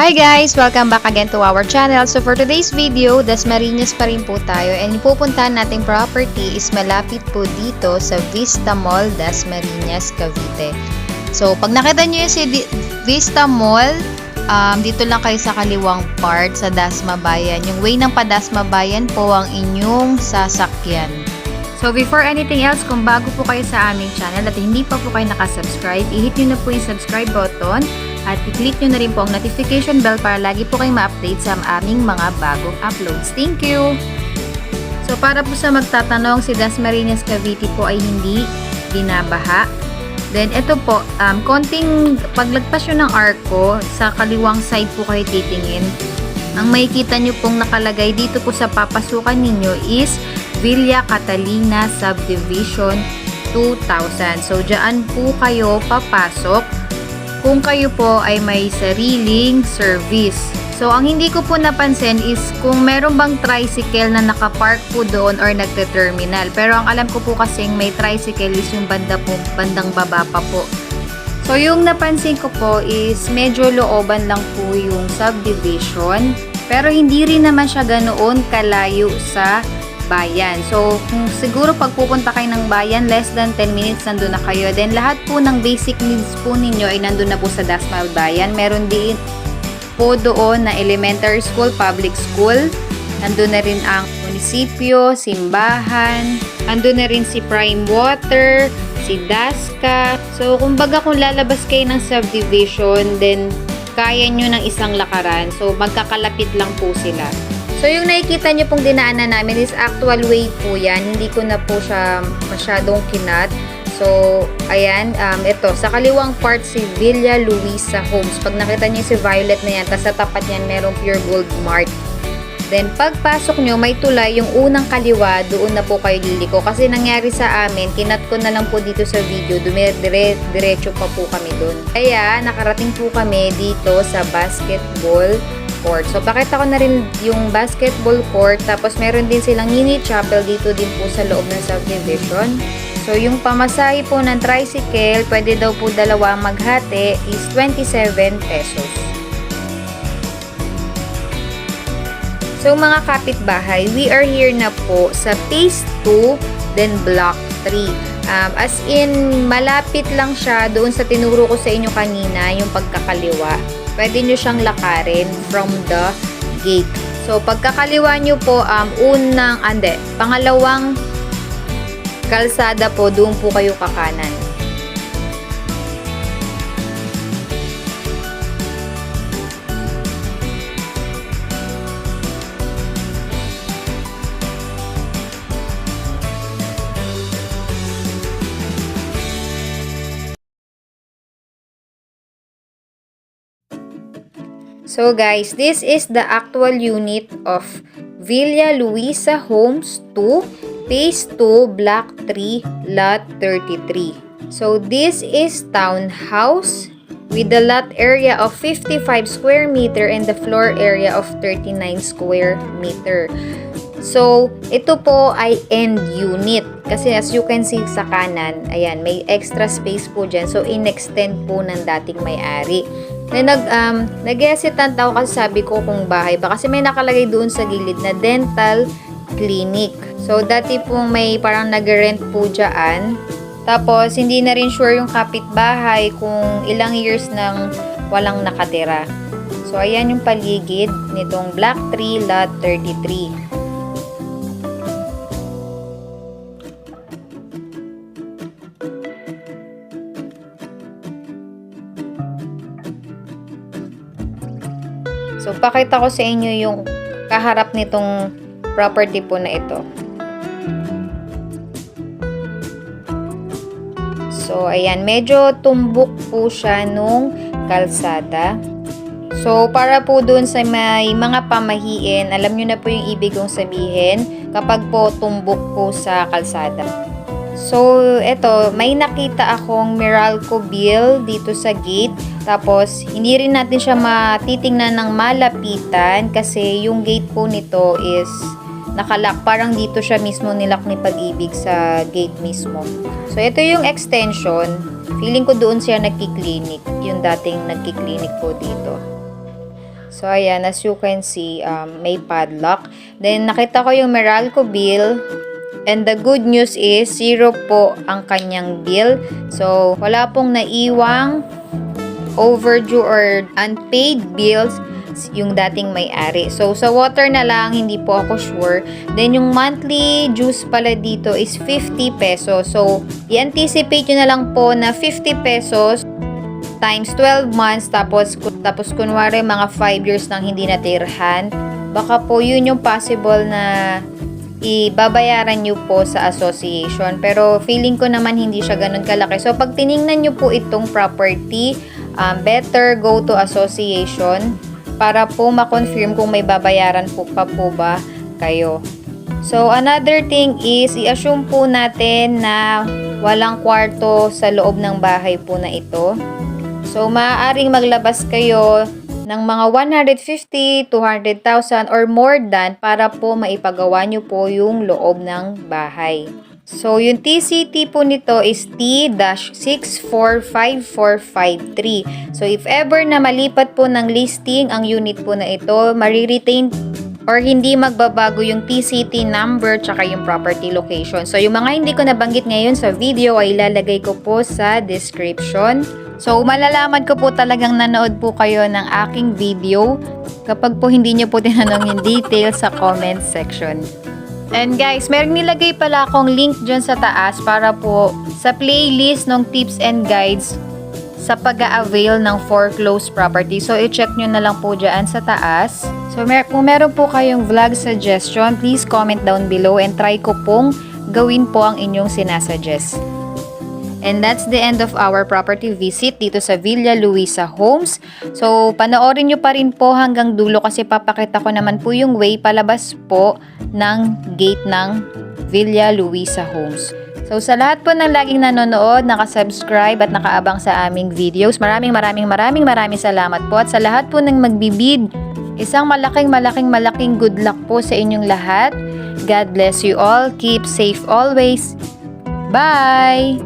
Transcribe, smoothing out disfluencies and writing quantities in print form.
Hi guys! Welcome back again to our channel. So for today's video, Dasmariñas pa rin po tayo and yung pupuntahan nating property is malapit po dito sa Vista Mall, Dasmariñas, Cavite. So pag nakita nyo yung si Vista Mall, dito lang kayo sa kaliwang part sa Dasma Bayan. Yung way ng Padasma Bayan po ang inyong sasakyan. So before anything else, kung bago po kayo sa aming channel at hindi pa po kayo nakasubscribe, i-hit nyo na po yung subscribe button at i-click nyo na rin po ang notification bell para lagi po kayong ma-update sa aming mga bagong uploads. Thank you! So para po sa magtatanong, si Dasmariñas Cavite po ay hindi binabaha. Then ito po, konting paglagpas nyo ng arko, sa kaliwang side po kayo titingin. Ang makikita nyo pong nakalagay dito po sa papasukan ninyo is Villa Catalina Subdivision 2000. So dyan po kayo papasok kung kayo po ay may sariling service. So, ang hindi ko po napansin is kung meron bang tricycle na nakapark po doon or nagte-terminal. Pero ang alam ko po kasing may tricycle is yung bandang baba pa po. So, yung napansin ko po is medyo looban lang po yung subdivision. Pero hindi rin naman siya ganoon kalayo sa bayan. So, kung siguro pag pupunta kayo ng bayan, less than 10 minutes nandun na kayo. Then, lahat po ng basic needs po ninyo ay nandun na po sa Dasma Bayan. Meron din po doon na elementary school, public school. Nandun na rin ang munisipyo, simbahan. Nandun na rin si Prime Water, si Dasca. So, kumbaga kung lalabas kayo ng subdivision, then kaya nyo ng isang lakaran. So, magkakalapit lang po sila. So, yung nakikita nyo pong dinaanan namin is actual way po yan. Hindi ko na po siya masyadong kinat. So, ayan. Ito, sa kaliwang part si Villa Luisa Homes. Pag nakita nyo si Violet na yan, tas sa tapat yan merong Pure Gold Mart. Then, pagpasok nyo, may tulay. Yung unang kaliwa, doon na po kayo liliko. Kasi nangyari sa amin, kinat ko na lang po dito sa video. Diretso pa po kami doon. Kaya, nakarating po kami dito sa basketball court. So, pakita ko na rin yung basketball court. Tapos, meron din silang mini chapel dito din po sa loob ng subdivision. So, yung pamasahe po ng tricycle, pwede daw po dalawa maghati is 27 pesos. So, mga kapitbahay, we are here na po sa Phase 2, then Block 3. As in, malapit lang siya doon sa tinuro ko sa inyo kanina, yung pagkakaliwa. Pwede nyo siyang lakarin from the gate. So, pagkakaliwa nyo po, pangalawang kalsada po, doon po kayo kakanan. So guys, this is the actual unit of Villa Luisa Homes 2, Phase 2, Block 3, Lot 33. So this is townhouse with the lot area of 55 square meter and the floor area of 39 square meter. So, ito po ay end unit. Kasi as you can see sa kanan, ayan, may extra space po dyan. So, in-extend po ng dating may-ari. Nag-hesitant ako kasi sabi ko kung bahay ba. Kasi may nakalagay doon sa gilid na dental clinic. So, dati po may parang nag-rent po dyan. Tapos, hindi na rin sure yung kapitbahay kung ilang years nang walang nakatira. So, ayan yung paligid nitong Block 3, Lot 33. So, pakita ko sa inyo yung kaharap nitong property po na ito. So, ayan. Medyo tumbok po siya nung kalsada. So, para po dun sa may mga pamahiin, alam nyo na po yung ibig kong sabihin kapag po tumbok po sa kalsada. So, eto, may nakita akong Meralco bill dito sa gate. Tapos, hindi rin natin siya matitingnan ng malapitan kasi yung gate po nito is nakalock. Parang dito siya mismo nilak ni Pag-ibig sa gate mismo. So, ito yung extension. Feeling ko doon siya nagki-clinic. Yung dating nagki-clinic po dito. So, ayan, as you can see, may padlock. Then, nakita ko yung Meralco bill. And the good news is, 0 po ang kanyang bill. So, wala pong naiwang overdue or unpaid bills yung dating may-ari. So, sa water na lang, hindi po ako sure. Then, yung monthly dues pala dito is 50 pesos. So, i-anticipate nyo na lang po na 50 pesos times 12 months, tapos kunwari mga 5 years nang hindi natirhan. Baka po yun yung possible na ibabayaran nyo po sa association. Pero, feeling ko naman hindi siya ganun kalaki. So, pag tiningnan nyo po itong property, better go to association para po ma-confirm kung may babayaran po pa po ba kayo. So, another thing is, i-assume po natin na walang kwarto sa loob ng bahay po na ito. So, maaaring maglabas kayo ng mga 150, 200,000 or more than para po maipagawa nyo po yung loob ng bahay. So, yung TCT po nito is T-645453. So, if ever na malipat po ng listing ang unit po na ito, mariretain or hindi magbabago yung TCT number tsaka yung property location. So, yung mga hindi ko nabanggit ngayon sa video ay ilalagay ko po sa description. So, malalaman ko po talagang nanood po kayo ng aking video kapag po hindi nyo po tinanong yung details sa comment section. And guys, meron nilagay pala akong link dyan sa taas para po sa playlist ng tips and guides sa pag-a-avail ng foreclosed property. So, i-check nyo na lang po dyan sa taas. So, kung meron po kayong vlog suggestion, please comment down below and try ko pong gawin po ang inyong sinasuggest. And that's the end of our property visit dito sa Villa Luisa Homes. So, panoorin nyo pa rin po hanggang dulo kasi papakita ko naman po yung way palabas po ng gate ng Villa Luisa Homes. So, sa lahat po ng laging nanonood, nakasubscribe at nakaabang sa aming videos, maraming salamat po. At sa lahat po ng magbibid, isang malaking good luck po sa inyong lahat. God bless you all. Keep safe always. Bye!